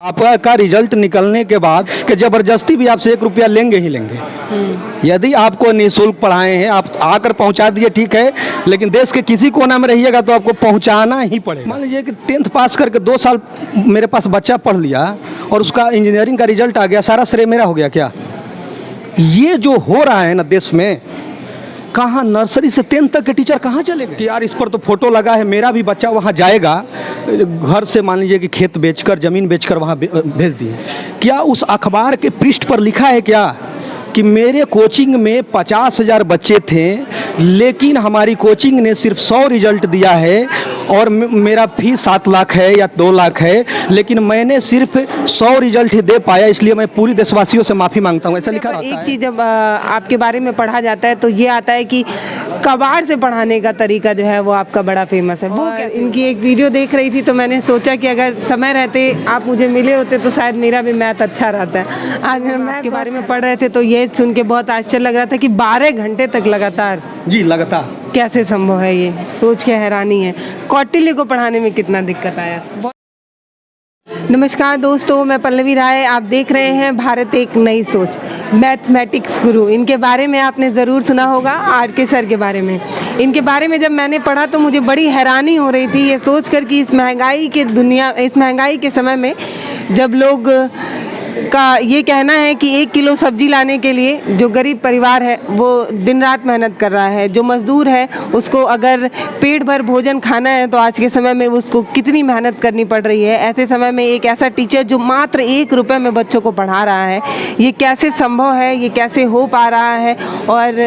आपका रिजल्ट निकलने के बाद कि ज़बरदस्ती भी आपसे 1 रुपया लेंगे ही लेंगे। यदि आपको निःशुल्क पढ़ाए हैं, आप आकर पहुंचा दिए ठीक है, लेकिन देश के किसी कोना में रहिएगा तो आपको पहुंचाना ही पड़ेगा। मान लीजिए कि 10th पास करके 2 साल मेरे पास बच्चा पढ़ लिया और उसका इंजीनियरिंग का रिजल्ट आ गया, सारा श्रेय मेरा हो गया क्या? ये जो हो रहा है ना देश में, कहाँ नर्सरी से 10th तक के टीचर कहाँ चले गए कि यार इस पर तो फोटो लगा है, मेरा भी बच्चा वहाँ जाएगा, घर से मान लीजिए कि खेत बेचकर ज़मीन बेचकर वहाँ भेज दिए। क्या उस अखबार के पृष्ठ पर लिखा है क्या कि मेरे कोचिंग में 50,000 बच्चे थे लेकिन हमारी कोचिंग ने सिर्फ 100 रिजल्ट दिया है और मेरा फीस 7 लाख है या 2 लाख है, लेकिन मैंने सिर्फ 100 रिजल्ट ही दे पाया, इसलिए मैं पूरी देशवासियों से माफ़ी मांगता हूँ, ऐसा लिखा रहता है। एक चीज़ जब आपके बारे में पढ़ा जाता है तो ये आता है कि कबाड़ से पढ़ाने का तरीका जो है वो आपका बड़ा फेमस है। वो इनकी एक वीडियो देख रही थी तो मैंने सोचा कि अगर समय रहते आप मुझे मिले होते तो शायद मेरा भी मैथ अच्छा रहता है। आज मैथ के बारे में पढ़ रहे थे तो ये सुन के बहुत आश्चर्य लग रहा था कि 12 घंटे तक लगातार। जी लगातार कैसे संभव है, ये सोच के हैरानी है। कौटिल्य को पढ़ाने में कितना दिक्कत आया। नमस्कार दोस्तों, मैं पल्लवी राय, आप देख रहे हैं भारत एक नई सोच। मैथमेटिक्स गुरु, इनके बारे में आपने ज़रूर सुना होगा, RK सर के बारे में। इनके बारे में जब मैंने पढ़ा तो मुझे बड़ी हैरानी हो रही थी ये सोचकर कि इस महंगाई के समय में जब लोग का ये कहना है कि 1 किलो सब्जी लाने के लिए जो गरीब परिवार है वो दिन रात मेहनत कर रहा है, जो मज़दूर है उसको अगर पेट भर भोजन खाना है तो आज के समय में उसको कितनी मेहनत करनी पड़ रही है। ऐसे समय में एक ऐसा टीचर जो मात्र 1 रुपये में बच्चों को पढ़ा रहा है, ये कैसे संभव है, ये कैसे हो पा रहा है और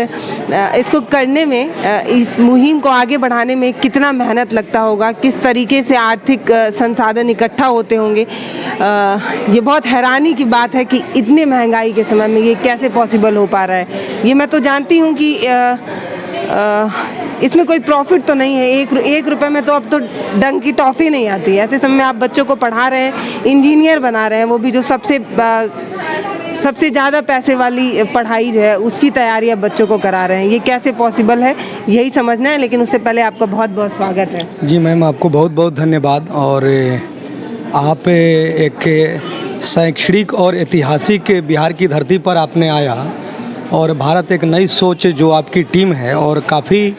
इसको करने में, इस मुहिम को आगे बढ़ाने में कितना मेहनत लगता होगा, किस तरीके से आर्थिक संसाधन इकट्ठा होते होंगे। ये बहुत हैरानी की बात है कि इतने महंगाई के समय में ये कैसे पॉसिबल हो पा रहा है। ये मैं तो जानती हूँ कि इसमें कोई प्रॉफिट तो नहीं है। 1 रुपये में तो अब तो डंग की टॉफ़ी नहीं आती है। ऐसे समय में आप बच्चों को पढ़ा रहे हैं, इंजीनियर बना रहे हैं, वो भी जो सबसे ज़्यादा पैसे वाली पढ़ाई जो है उसकी तैयारी आप बच्चों को करा रहे हैं। ये कैसे पॉसिबल है, यही समझना है। लेकिन उससे पहले आपका बहुत बहुत स्वागत है। जी मैम, आपको बहुत बहुत धन्यवाद। और आप एक शैक्षणिक और ऐतिहासिक बिहार की धरती पर आपने आया और भारत एक नई सोच जो आपकी टीम है, और काफ़ी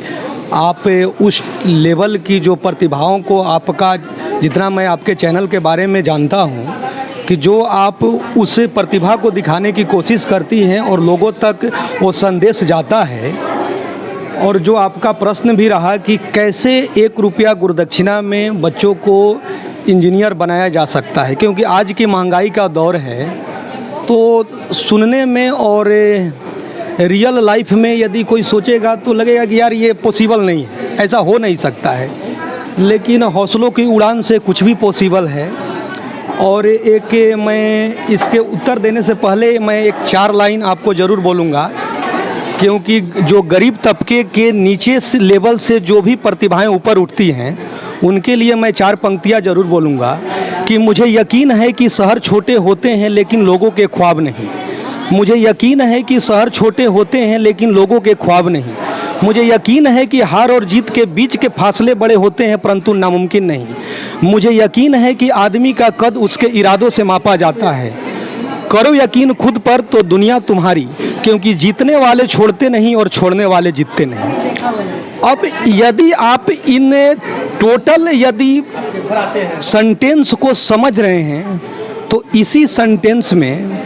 आप उस लेवल की जो प्रतिभाओं को आपका, जितना मैं आपके चैनल के बारे में जानता हूँ कि जो आप उस प्रतिभा को दिखाने की कोशिश करती हैं और लोगों तक वो संदेश जाता है। और जो आपका प्रश्न भी रहा कि कैसे 1 रुपया गुरुदक्षिणा में बच्चों को इंजीनियर बनाया जा सकता है, क्योंकि आज की महंगाई का दौर है, तो सुनने में और रियल लाइफ में यदि कोई सोचेगा तो लगेगा कि यार ये पॉसिबल नहीं है, ऐसा हो नहीं सकता है। लेकिन हौसलों की उड़ान से कुछ भी पॉसिबल है। और एक मैं इसके उत्तर देने से पहले मैं एक 4 लाइन आपको ज़रूर बोलूँगा, क्योंकि जो गरीब तबके के नीचे से लेवल से जो भी प्रतिभाएं ऊपर उठती हैं उनके लिए मैं 4 पंक्तियां ज़रूर बोलूँगा कि मुझे यकीन है कि शहर छोटे होते हैं लेकिन लोगों के ख्वाब नहीं। मुझे यकीन है कि शहर छोटे होते हैं लेकिन लोगों के ख्वाब नहीं। मुझे यकीन है कि हार और जीत के बीच के फासले बड़े होते हैं परंतु नामुमकिन नहीं। मुझे यकीन है कि आदमी का कद उसके इरादों से मापा जाता है। करो यकीन खुद पर तो दुनिया तुम्हारी, क्योंकि जीतने वाले छोड़ते नहीं और छोड़ने वाले जीतते नहीं। अब यदि आप इन टोटल यदि सेंटेंस को समझ रहे हैं तो इसी सेंटेंस में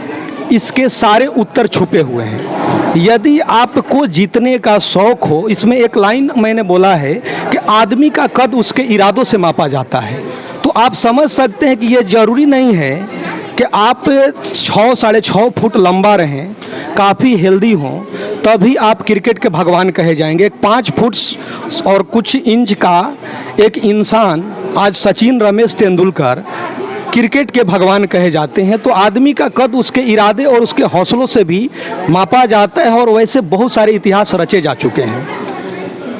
इसके सारे उत्तर छुपे हुए हैं। यदि आपको जीतने का शौक हो, इसमें एक लाइन मैंने बोला है कि आदमी का कद उसके इरादों से मापा जाता है, तो आप समझ सकते हैं कि ये ज़रूरी नहीं है कि आप 6 साढ़े 6 फुट लंबा रहें, काफ़ी हेल्दी हों, तभी आप क्रिकेट के भगवान कहे जाएंगे। 5 फुट और कुछ इंच का एक इंसान, आज सचिन, रमेश तेंदुलकर क्रिकेट के भगवान कहे जाते हैं। तो आदमी का कद उसके इरादे और उसके हौसलों से भी मापा जाता है, और वैसे बहुत सारे इतिहास रचे जा चुके हैं।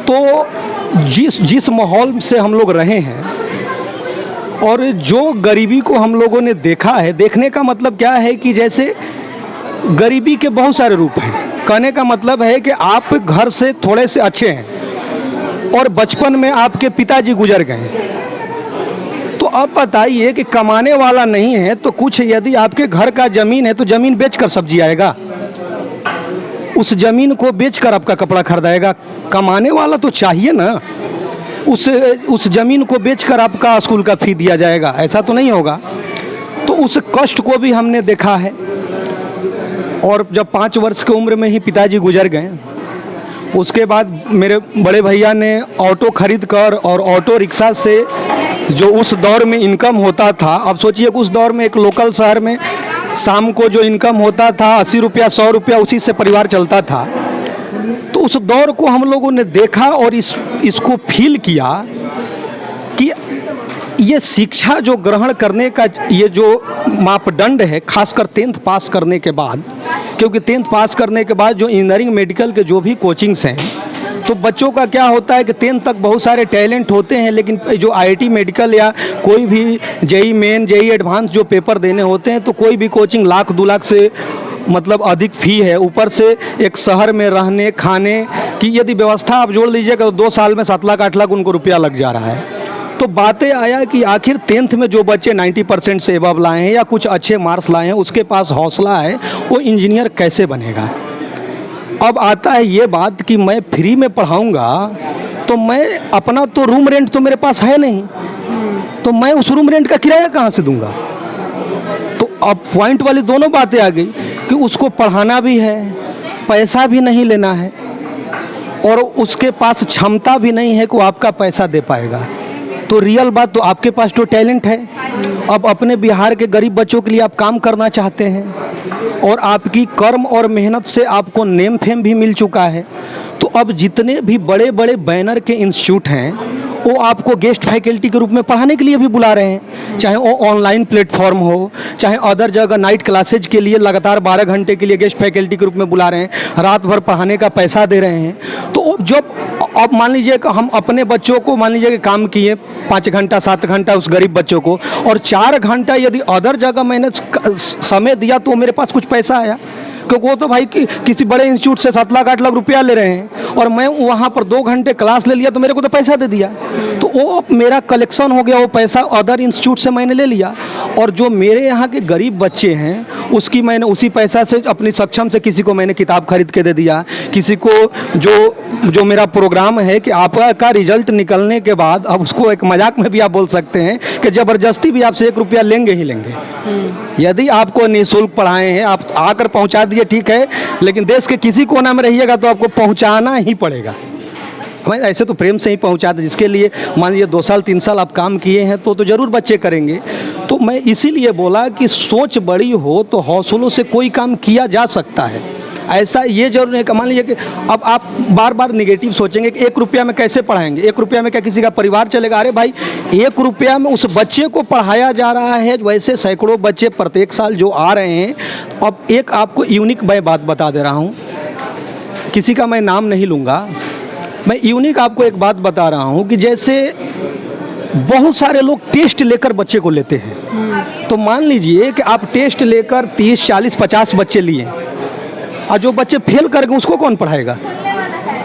तो जिस माहौल से हम लोग रहे हैं और जो गरीबी को हम लोगों ने देखा है, देखने का मतलब क्या है कि जैसे गरीबी के बहुत सारे रूप हैं। कहने का मतलब है कि आप घर से थोड़े से अच्छे हैं और बचपन में आपके पिताजी गुजर गए, तो अब बताइए कि कमाने वाला नहीं है तो कुछ, यदि आपके घर का ज़मीन है तो ज़मीन बेचकर सब्जी आएगा, उस ज़मीन को बेचकर आपका कपड़ा खरीदाएगा। कमाने वाला तो चाहिए ना, उस ज़मीन को बेचकर आपका स्कूल का फी दिया जाएगा, ऐसा तो नहीं होगा। तो उस कष्ट को भी हमने देखा है। और जब 5 वर्ष की उम्र में ही पिताजी गुजर गए, उसके बाद मेरे बड़े भैया ने ऑटो खरीद कर और ऑटो रिक्शा से जो उस दौर में इनकम होता था, अब सोचिए कि उस दौर में एक लोकल शहर में शाम को जो इनकम होता था 80 रुपया 100 रुपया, उसी से परिवार चलता था। तो उस दौर को हम लोगों ने देखा और इसको फील किया कि ये शिक्षा जो ग्रहण करने का ये जो मापदंड है, खासकर 10th पास करने के बाद, क्योंकि 10th पास करने के बाद जो इंजीनियरिंग मेडिकल के जो भी कोचिंग्स हैं, तो बच्चों का क्या होता है कि 10th तक बहुत सारे टैलेंट होते हैं, लेकिन जो IIT मेडिकल या कोई भी JEE मेन JEE एडवांस जो पेपर देने होते हैं, तो कोई भी कोचिंग लाख 2 लाख से मतलब अधिक फ़ी है। ऊपर से एक शहर में रहने खाने की यदि व्यवस्था आप जोड़ लीजिएगा तो 2 साल में 7 लाख 8 लाख उनको रुपया लग जा रहा है। तो बातें आया कि आखिर 10th में जो बच्चे 90% से एबव लाए हैं या कुछ अच्छे मार्क्स लाए हैं, उसके पास हौसला है, वो इंजीनियर कैसे बनेगा। अब आता है ये बात कि मैं फ्री में पढ़ाऊँगा तो मैं अपना तो रूम रेंट तो मेरे पास है नहीं, तो मैं उस रूम रेंट का किराया कहाँ से दूंगा। तो अब पॉइंट वाली दोनों बातें आ गई कि उसको पढ़ाना भी है, पैसा भी नहीं लेना है, और उसके पास क्षमता भी नहीं है कि वो आपका पैसा दे पाएगा। तो रियल बात तो आपके पास तो टैलेंट है, अब अपने बिहार के गरीब बच्चों के लिए आप काम करना चाहते हैं और आपकी कर्म और मेहनत से आपको नेम फेम भी मिल चुका है। तो अब जितने भी बड़े बड़े बैनर के इंस्टीट्यूट हैं वो आपको गेस्ट फैकल्टी के रूप में पढ़ाने के लिए भी बुला रहे हैं, चाहे वो ऑनलाइन प्लेटफॉर्म हो, चाहे अदर जगह नाइट क्लासेज के लिए लगातार 12 घंटे के लिए गेस्ट फैकल्टी के रूप में बुला रहे हैं, रात भर पढ़ाने का पैसा दे रहे हैं। तो जब अब मान लीजिए कि हम अपने बच्चों को मान लीजिए कि काम किए 5 घंटा 7 घंटा उस गरीब बच्चों को, और 4 घंटा यदि अदर जगह मैंने समय दिया तो मेरे पास कुछ पैसा आया, क्योंकि वो तो भाई किसी बड़े इंस्टीट्यूट से 7 लाख 8 लाख रुपया ले रहे हैं, और मैं वहाँ पर 2 घंटे क्लास ले लिया तो मेरे को तो पैसा दे दिया। तो वो मेरा कलेक्शन हो गया, वो पैसा अदर इंस्टीट्यूट से मैंने ले लिया, और जो मेरे यहाँ के गरीब बच्चे हैं उसकी मैंने उसी पैसा से अपनी सक्षम से किसी को मैंने किताब खरीद के दे दिया, किसी को जो मेरा प्रोग्राम है कि आपका रिजल्ट निकलने के बाद, अब उसको एक मजाक में भी आप बोल सकते हैं कि ज़बरदस्ती भी आपसे 1 रुपया लेंगे ही लेंगे। यदि आपको निःशुल्क पढ़ाए हैं, आप आकर पहुँचा दिए ठीक है, लेकिन देश के किसी कोना में रहिएगा तो आपको पहुँचाना ही पड़ेगा। मैं ऐसे तो प्रेम से ही पहुँचा दे, जिसके लिए मान लीजिए 2 साल 3 साल आप काम किए हैं तो ज़रूर बच्चे करेंगे। तो मैं इसीलिए बोला कि सोच बड़ी हो तो हौसलों से कोई काम किया जा सकता है। ऐसा ये जरूर नहीं कि मान लीजिए कि अब आप बार बार निगेटिव सोचेंगे कि 1 रुपया में कैसे पढ़ाएंगे, 1 रुपया में क्या किसी का परिवार चलेगा। अरे भाई 1 रुपया में उस बच्चे को पढ़ाया जा रहा है, वैसे सैकड़ों बच्चे प्रत्येक साल जो आ रहे हैं। अब एक आपको यूनिक मैं बात बता दे रहा हूँ, किसी का मैं नाम नहीं लूँगा, मैं यूनिक आपको एक बात बता रहा हूँ कि जैसे बहुत सारे लोग टेस्ट लेकर बच्चे को लेते हैं, तो मान लीजिए कि आप टेस्ट लेकर 30 40 50 बच्चे लिए, और जो बच्चे फेल कर गए उसको कौन पढ़ाएगा।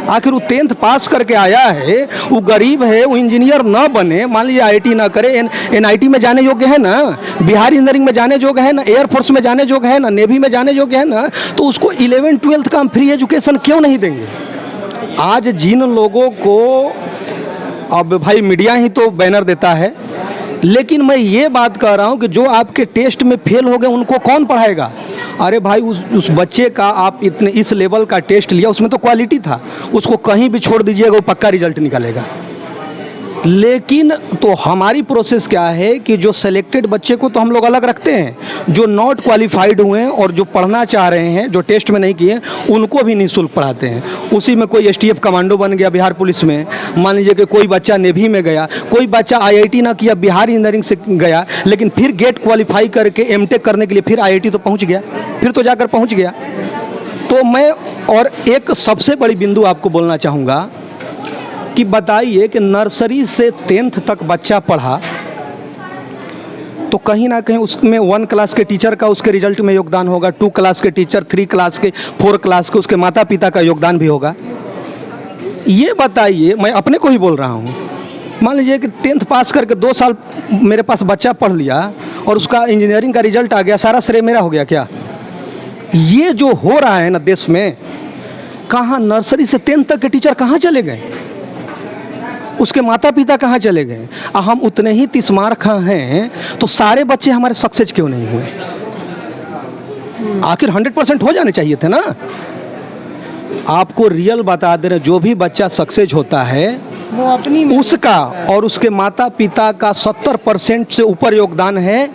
आखिर वो 10th पास करके आया है, वो गरीब है, वो इंजीनियर ना बने, मान लीजिए IIT ना करे, NIT में जाने योग्य है ना, बिहार इंजीनियरिंग में जाने योग्य है ना, एयरफोर्स में जाने योग्य है ना, नेवी में जाने योग्य है ना, तो उसको 11th 12th का हम फ्री एजुकेशन क्यों नहीं देंगे। आज जिन लोगों को अब भाई मीडिया ही तो बैनर देता है, लेकिन मैं ये बात कर रहा हूँ कि जो आपके टेस्ट में फेल हो गए उनको कौन पढ़ाएगा। अरे भाई उस बच्चे का आप इस लेवल का टेस्ट लिया, उसमें तो क्वालिटी था, उसको कहीं भी छोड़ दीजिएगा वो पक्का रिजल्ट निकालेगा। लेकिन तो हमारी प्रोसेस क्या है कि जो सेलेक्टेड बच्चे को तो हम लोग अलग रखते हैं, जो नॉट क्वालिफाइड हुए हैं और जो पढ़ना चाह रहे हैं, जो टेस्ट में नहीं किए, उनको भी निःशुल्क पढ़ाते हैं। उसी में कोई STF कमांडो बन गया बिहार पुलिस में, मान लीजिए कि कोई बच्चा नेवी में गया, कोई बच्चा IIT ना किया, बिहार इंजीनियरिंग से गया, लेकिन फिर गेट क्वालिफाई करके MTech करने के लिए फिर IIT तो पहुँच गया, फिर तो जाकर पहुँच गया। तो मैं और एक सबसे बड़ी बिंदु आपको बोलना चाहूँगा कि बताइए कि नर्सरी से 10th तक बच्चा पढ़ा तो कहीं ना कहीं उसमें 1 क्लास के टीचर का उसके रिजल्ट में योगदान होगा, 2 क्लास के टीचर, 3 क्लास के, 4 क्लास के उसके माता पिता का योगदान भी होगा। ये बताइए, मैं अपने को ही बोल रहा हूँ मान लीजिए कि 10th पास करके 2 साल मेरे पास बच्चा पढ़ लिया और उसका इंजीनियरिंग का रिजल्ट आ गया, सारा श्रेय मेरा हो गया क्या? ये जो हो रहा है ना देश में, कहाँ नर्सरी से 10th तक के टीचर कहाँ चले गए, उसके माता पिता कहाँ चले गए? हम उतने ही तिस्मार हैं तो सारे बच्चे हमारे सक्सेस क्यों नहीं हुए? आखिर 100% हो जाने चाहिए थे ना। आपको रियल बता दे रहे, जो भी बच्चा सक्सेस होता है वो अपनी उसका और उसके माता पिता का 70% से ऊपर योगदान है,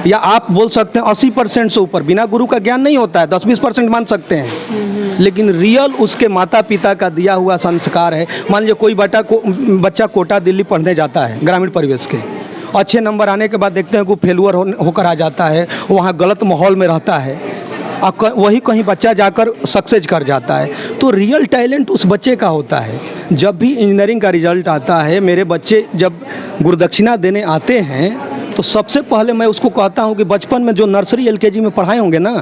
या आप बोल सकते हैं 80% से ऊपर। बिना गुरु का ज्ञान नहीं होता है, 10-20% मान सकते हैं, लेकिन रियल उसके माता पिता का दिया हुआ संस्कार है। मान लीजिए कोई बच्चा कोटा दिल्ली पढ़ने जाता है, ग्रामीण परिवेश के, अच्छे नंबर आने के बाद देखते हैं कि फेलुअर होकर आ जाता है, वहाँ गलत माहौल में रहता है, वही कहीं बच्चा जाकर सक्सेस कर जाता है। तो रियल टैलेंट उस बच्चे का होता है। जब भी इंजीनियरिंग का रिजल्ट आता है, मेरे बच्चे जब गुरुदक्षिणा देने आते हैं तो सबसे पहले मैं उसको कहता हूँ कि बचपन में जो नर्सरी LKG में पढ़ाए होंगे ना,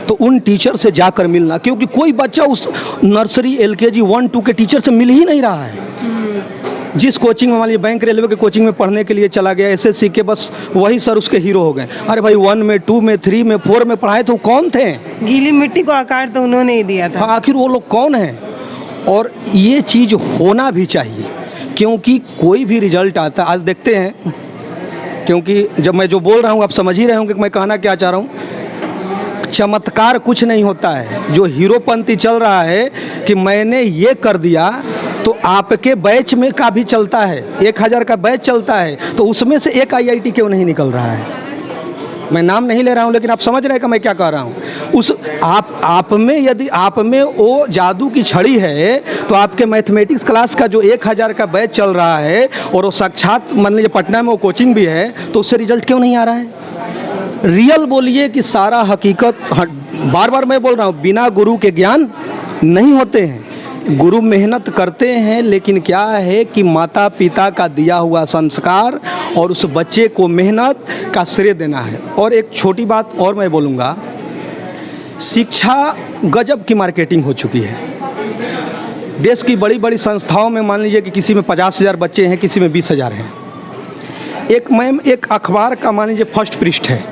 तो उन टीचर से जाकर मिलना, क्योंकि कोई बच्चा उस नर्सरी LKG 1-2 के टीचर से मिल ही नहीं रहा है। जिस कोचिंग में, मान लीजिए बैंक रेलवे के कोचिंग में पढ़ने के लिए चला गया, SSC के, बस वही सर उसके हीरो हो गए। अरे भाई 1 में 2 में 3 में 4 में पढ़ाए तो कौन थे? गीली मिट्टी को आकार तो उन्होंने ही दिया था। आखिर वो लोग कौन हैं? और ये चीज़ होना भी चाहिए, क्योंकि कोई भी रिजल्ट आता है, आज देखते हैं, क्योंकि जब मैं जो बोल रहा हूँ आप समझ ही रहे होंगे कि मैं कहना क्या चाह रहा हूँ। चमत्कार कुछ नहीं होता है। जो हीरोपंती चल रहा है कि मैंने ये कर दिया, तो आपके बैच में का भी चलता है, 1000 का बैच चलता है, तो उसमें से एक IIT क्यों नहीं निकल रहा है? मैं नाम नहीं ले रहा हूँ, लेकिन आप समझ रहे हैं कि मैं क्या कह रहा हूँ। उस आप में यदि आप में वो जादू की छड़ी है, तो आपके मैथमेटिक्स क्लास का जो 1000 का बैच चल रहा है और वो साक्षात मान लीजिए पटना में वो कोचिंग भी है, तो उससे रिजल्ट क्यों नहीं आ रहा है? रियल बोलिए कि सारा हकीकत, बार बार मैं बोल रहा हूँ, बिना गुरु के ज्ञान नहीं होते हैं। गुरु मेहनत करते हैं, लेकिन क्या है कि माता पिता का दिया हुआ संस्कार और उस बच्चे को मेहनत का श्रेय देना है। और एक छोटी बात और मैं बोलूँगा, शिक्षा गजब की मार्केटिंग हो चुकी है। देश की बड़ी बड़ी संस्थाओं में मान लीजिए कि किसी में 50,000 बच्चे हैं, किसी में 20,000 हैं। एक अखबार का मान लीजिए फर्स्ट पृष्ठ है,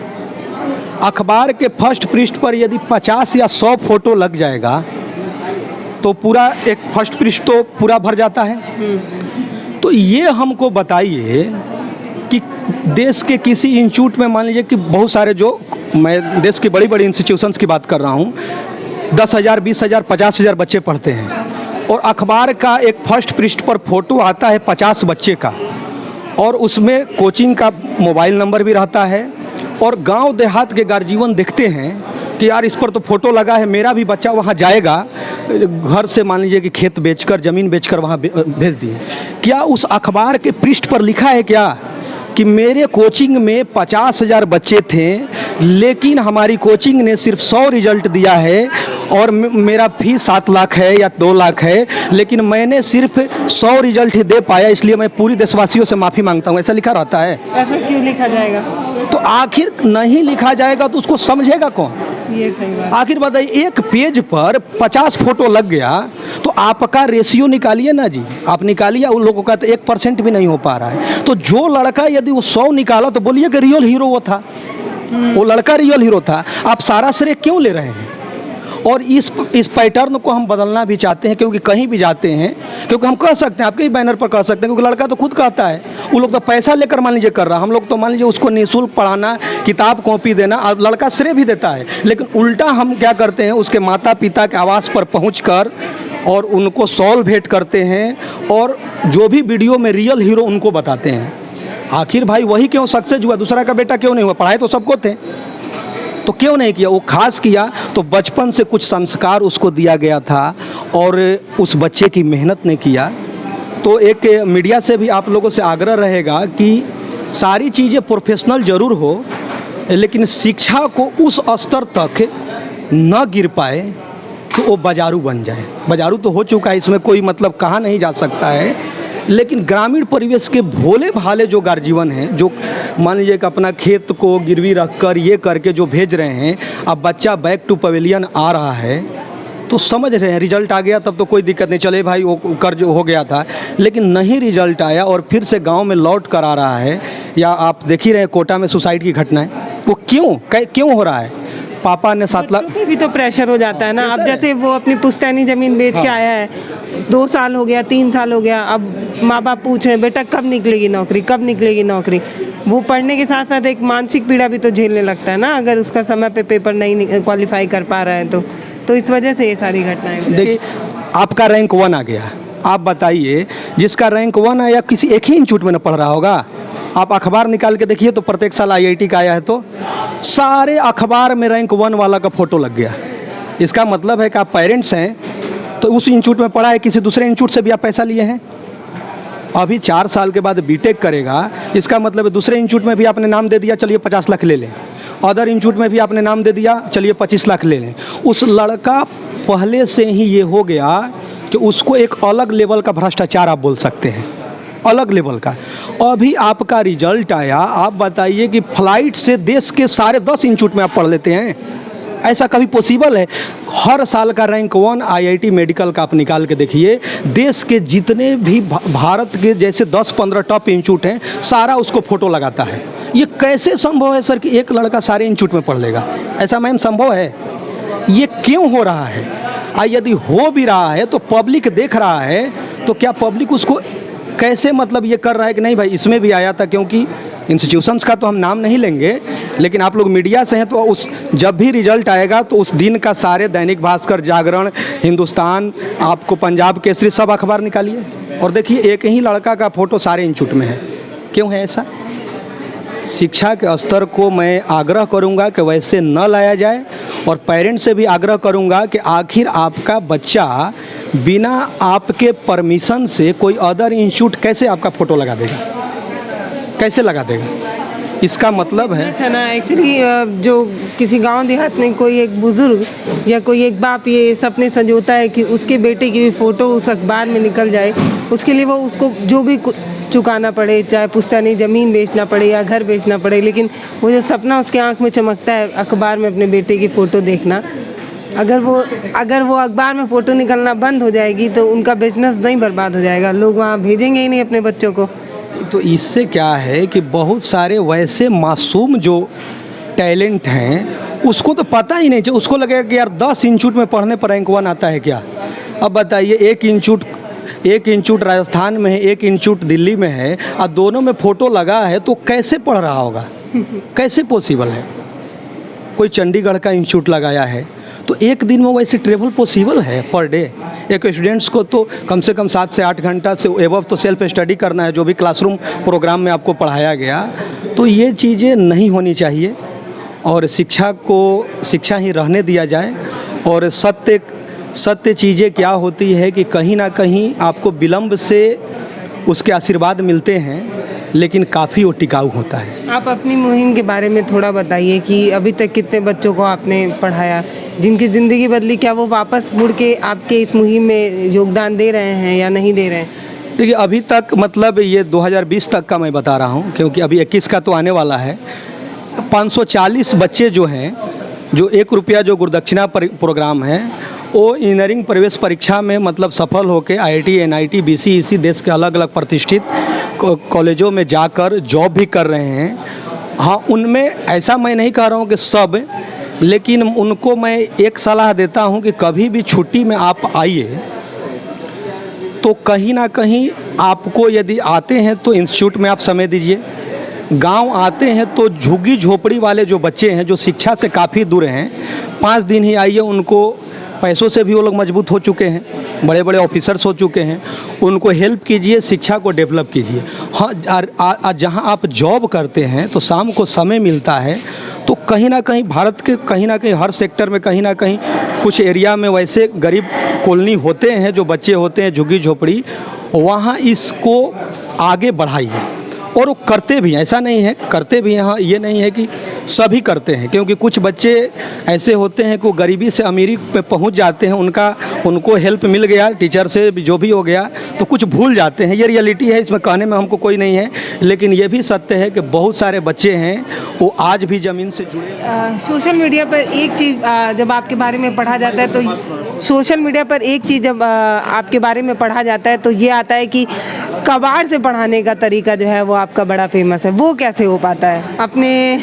अखबार के फर्स्ट पृष्ठ पर यदि 50 या 100 फोटो लग जाएगा तो पूरा एक फर्स्ट पृष्ठ तो पूरा भर जाता है। तो ये हमको बताइए कि देश के किसी इंस्टीट्यूट में, मान लीजिए कि बहुत सारे, जो मैं देश की बड़ी बड़ी इंस्टीट्यूशंस की बात कर रहा हूँ, 10,000, 20,000, 50,000 बच्चे पढ़ते हैं, और अखबार का एक फर्स्ट पृष्ठ पर फोटो आता है 50 बच्चे का, और उसमें कोचिंग का मोबाइल नंबर भी रहता है, और गांव देहात के गार्जियन देखते हैं कि यार इस पर तो फोटो लगा है, मेरा भी बच्चा वहाँ जाएगा, घर से मान लीजिए कि खेत बेचकर, ज़मीन बेचकर वहाँ भेज दिए। क्या उस अखबार के पृष्ठ पर लिखा है क्या कि मेरे कोचिंग में 50,000 बच्चे थे, लेकिन हमारी कोचिंग ने सिर्फ 100 रिजल्ट दिया है, और मेरा फीस 7 लाख है या 2 लाख है, लेकिन मैंने सिर्फ 100 रिजल्ट ही दे पाया, इसलिए मैं पूरी देशवासियों से माफ़ी मांगता हूँ? ऐसा लिखा रहता है। ऐसा क्यों लिखा जाएगा? तो आखिर नहीं लिखा जाएगा तो उसको समझेगा कौन? ये सही बात। आखिर बताइए, एक पेज पर 50 फोटो लग गया तो आपका रेशियो निकालिए ना जी, आप निकालिए। उन लोगों का तो 1% भी नहीं हो पा रहा है। तो जो लड़का यदि वो 100 निकाला तो बोलिए कि रियल हीरो वो था, वो लड़का रियल हीरो था। आप सारा श्रेय क्यों ले रहे हैं? और इस पैटर्न को हम बदलना भी चाहते हैं, क्योंकि कहीं भी जाते हैं, क्योंकि हम कह सकते हैं, आपके ही बैनर पर कह सकते हैं, क्योंकि लड़का तो खुद कहता है, वो लोग तो पैसा लेकर मान लीजिए कर रहा, हम लोग तो मान लीजिए उसको निःशुल्क पढ़ाना, किताब कॉपी देना, और लड़का श्रेय भी देता है। लेकिन उल्टा हम क्या करते हैं, उसके माता पिता के आवास पर पहुँचकर और उनको सॉल्व भेंट करते हैं, और जो भी वीडियो में रियल हीरो उनको बताते हैं। आखिर भाई वही क्यों सक्सेस हुआ, दूसरा का बेटा क्यों नहीं हुआ? पढ़ाए तो सबको थे, तो क्यों नहीं किया? वो खास किया तो बचपन से कुछ संस्कार उसको दिया गया था, और उस बच्चे की मेहनत ने किया। तो एक मीडिया से भी आप लोगों से आग्रह रहेगा कि सारी चीज़ें प्रोफेशनल ज़रूर हो, लेकिन शिक्षा को उस स्तर तक न गिर पाए कि वो बाजारू बन जाए। बाजारू तो हो चुका है, इसमें कोई मतलब कहा नहीं जा सकता है, लेकिन ग्रामीण परिवेश के भोले भाले जो गार्जियन हैं, जो मान लीजिए कि अपना खेत को गिरवी रखकर ये करके जो भेज रहे हैं, अब बच्चा बैक टू पवेलियन आ रहा है, तो समझ रहे हैं रिजल्ट आ गया तब तो कोई दिक्कत नहीं, चले भाई वो कर्ज हो गया था, लेकिन नहीं रिजल्ट आया और फिर से गांव में लौट कर आ रहा है। या आप देख ही रहे हैं कोटा में सुसाइड की घटनाएं, वो क्यों हो रहा है? पापा ने 7 लाख भी तो प्रेशर हो जाता है ना। अब जैसे वो अपनी पुश्तैनी ज़मीन बेच के आया है, 2 साल हो गया, 3 साल हो गया, अब माँ बाप पूछ रहे हैं बेटा कब निकलेगी नौकरी, कब निकलेगी नौकरी। वो पढ़ने के साथ साथ एक मानसिक पीड़ा भी तो झेलने लगता है ना, अगर उसका समय पे पेपर नहीं क्वालिफाई कर पा रहा है तो इस वजह से ये सारी घटनाएं। देखिए आपका रैंक 1 आ गया, आप बताइए जिसका रैंक 1 आया किसी एक ही इंस्टीट्यूट में न पढ़ रहा होगा? आप अखबार निकाल के देखिए तो प्रत्येक साल IIT का आया है तो सारे अखबार में रैंक 1 वाला का फोटो लग गया। इसका मतलब है कि आप पेरेंट्स हैं तो उस इंस्टीट्यूट में पढ़ा है, किसी दूसरे इंस्टीट्यूट से भी आप पैसा लिए हैं। अभी 4 साल के बाद बीटेक करेगा, इसका मतलब है दूसरे इंस्टीट्यूट में भी आपने नाम दे दिया, चलिए 50 लाख ले लें। अदर इंस्टीट्यूट में भी आपने नाम दे दिया, चलिए 25 लाख ले लें। उस लड़का पहले से ही ये हो गया कि उसको एक अलग लेवल का भ्रष्टाचार आप बोल सकते हैं, अलग लेवल का। अभी आपका रिजल्ट आया, आप बताइए कि फ्लाइट से देश के सारे 10 इंस्टीट्यूट में आप पढ़ लेते हैं? ऐसा कभी पॉसिबल है? हर साल का रैंक 1 IIT मेडिकल का आप निकाल के देखिए, देश के जितने भी भारत के जैसे 10-15 टॉप इंस्टीट्यूट हैं, सारा उसको फोटो लगाता है। ये कैसे संभव है सर कि एक लड़का सारे इंस्टीट्यूट में पढ़ लेगा? ऐसा मैम संभव है? ये क्यों हो रहा है? यदि हो भी रहा है तो पब्लिक देख रहा है, तो क्या पब्लिक उसको कैसे मतलब ये कर रहा है कि नहीं भाई इसमें भी आया था? क्योंकि इंस्टीट्यूशंस का तो हम नाम नहीं लेंगे, लेकिन आप लोग मीडिया से हैं तो उस जब भी रिजल्ट आएगा तो उस दिन का सारे दैनिक भास्कर, जागरण, हिंदुस्तान, आपको पंजाब केसरी, सब अखबार निकालिए और देखिए एक ही लड़का का फोटो सारे इंस्टीट्यूट में है। क्यों है ऐसा? शिक्षा के स्तर को मैं आग्रह करूंगा कि वैसे न लाया जाए और पेरेंट्स से भी आग्रह करूंगा कि आखिर आपका बच्चा बिना आपके परमिशन से कोई अदर इंस्टीट्यूट कैसे आपका फ़ोटो लगा देगा? कैसे लगा देगा? इसका मतलब है ना एक्चुअली जो किसी गांव देहात में कोई एक बुज़ुर्ग या कोई एक बाप ये सपने संजोता है कि उसके बेटे की भी फ़ोटो उस अखबार में निकल जाए, उसके लिए वो उसको जो भी चुकाना पड़े, चाहे पुश्तैनी ज़मीन बेचना पड़े या घर बेचना पड़े, लेकिन वो जो सपना उसके आंख में चमकता है अखबार में अपने बेटे की फ़ोटो देखना, अगर वो अखबार में फ़ोटो निकलना बंद हो जाएगी तो उनका बिजनेस नहीं बर्बाद हो जाएगा, लोग वहाँ भेजेंगे ही नहीं अपने बच्चों को। तो इससे क्या है कि बहुत सारे वैसे मासूम जो टैलेंट हैं उसको तो पता ही नहीं चाहिए, उसको लगेगा कि यार 10 इंस्टीट्यूट में पढ़ने पर रैंक 1 आता है क्या? अब बताइए एक इंस्टीट्यूट राजस्थान में है, एक इंस्टीट्यूट दिल्ली में है और दोनों में फ़ोटो लगा है, तो कैसे पढ़ रहा होगा? कैसे पॉसिबल है? कोई चंडीगढ़ का इंस्टीट्यूट लगाया है तो एक दिन में वैसे ट्रेवल पॉसिबल है पर डे? एक स्टूडेंट्स को तो कम से कम 7 से 8 घंटा से एबव तो सेल्फ स्टडी करना है, जो भी क्लासरूम प्रोग्राम में आपको पढ़ाया गया। तो ये चीज़ें नहीं होनी चाहिए और शिक्षा को शिक्षा ही रहने दिया जाए। और सत्य चीज़ें क्या होती है कि कहीं ना कहीं आपको विलम्ब से उसके आशीर्वाद मिलते हैं, लेकिन काफ़ी वो टिकाऊ होता है। आप अपनी मुहिम के बारे में थोड़ा बताइए कि अभी तक कितने बच्चों को आपने पढ़ाया, जिनकी ज़िंदगी बदली, क्या वो वापस मुड़ के आपके इस मुहिम में योगदान दे रहे हैं या नहीं दे रहे हैं? देखिए अभी तक मतलब ये 2020 तक का मैं बता रहा हूँ, क्योंकि अभी 21 का तो आने वाला है। 540 बच्चे जो हैं, जो 1 रुपया जो गुरुदक्षिणा प्रोग्राम है, वो इंजीनियरिंग प्रवेश परीक्षा में मतलब सफल होकर IIT, NIT, BCEC देश के अलग अलग प्रतिष्ठित कॉलेजों में जाकर जॉब भी कर रहे हैं। हाँ, उनमें ऐसा मैं नहीं कह रहा हूँ कि सब, लेकिन उनको मैं एक सलाह देता हूँ कि कभी भी छुट्टी में आप आइए तो कहीं ना कहीं आपको, यदि आते हैं तो इंस्टीट्यूट में आप समय दीजिए। गांव आते हैं तो झुग्गी झोपड़ी वाले जो बच्चे हैं, जो शिक्षा से काफ़ी दूर हैं, 5 दिन ही आइए। उनको पैसों से भी वो लोग मजबूत हो चुके हैं, बड़े बड़े ऑफिसर्स हो चुके हैं, उनको हेल्प कीजिए, शिक्षा को डेवलप कीजिए। हाँ, जहाँ आप जॉब करते हैं तो शाम को समय मिलता है, तो कहीं ना कहीं भारत के कहीं ना कहीं हर सेक्टर में कहीं ना कहीं कुछ एरिया में वैसे गरीब कॉलोनी होते हैं, जो बच्चे होते हैं झुग्गी झोपड़ी, वहाँ इसको आगे बढ़ाइए। और वो करते भी हैं, ऐसा नहीं है, करते भी हैं। हाँ, ये नहीं है कि सभी करते हैं, क्योंकि कुछ बच्चे ऐसे होते हैं कि वो गरीबी से अमीरी पे पहुंच जाते हैं, उनको हेल्प मिल गया टीचर से, जो भी हो गया, तो कुछ भूल जाते हैं। ये रियलिटी है, इसमें कहने में हमको कोई नहीं है, लेकिन ये भी सत्य है कि बहुत सारे बच्चे हैं वो आज भी ज़मीन से जुड़े। सोशल मीडिया पर एक चीज़ जब आपके बारे में पढ़ा जाता है तो सोशल मीडिया पर एक चीज़ जब आपके बारे में पढ़ा जाता है तो ये आता है कि कबाड़ से पढ़ाने का तरीका जो है वो आपका बड़ा फेमस है। वो कैसे हो पाता है? अपने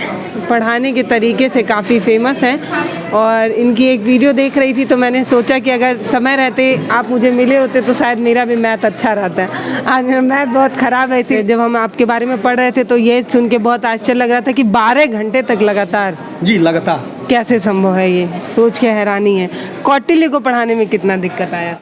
पढ़ाने के तरीके से काफ़ी फेमस हैं, और इनकी एक वीडियो देख रही थी तो मैंने सोचा कि अगर समय रहते आप मुझे मिले होते तो शायद मेरा भी मैथ अच्छा रहता है। आज मेरा मैथ बहुत ख़राब है थी। जब हम आपके बारे में पढ़ रहे थे तो ये सुन के बहुत आश्चर्य लग रहा था कि 12 घंटे तक लगातार। जी, लगातार कैसे संभव है? ये सोच के हैरानी है। कौटिल्य को पढ़ाने में कितना दिक्कत आया?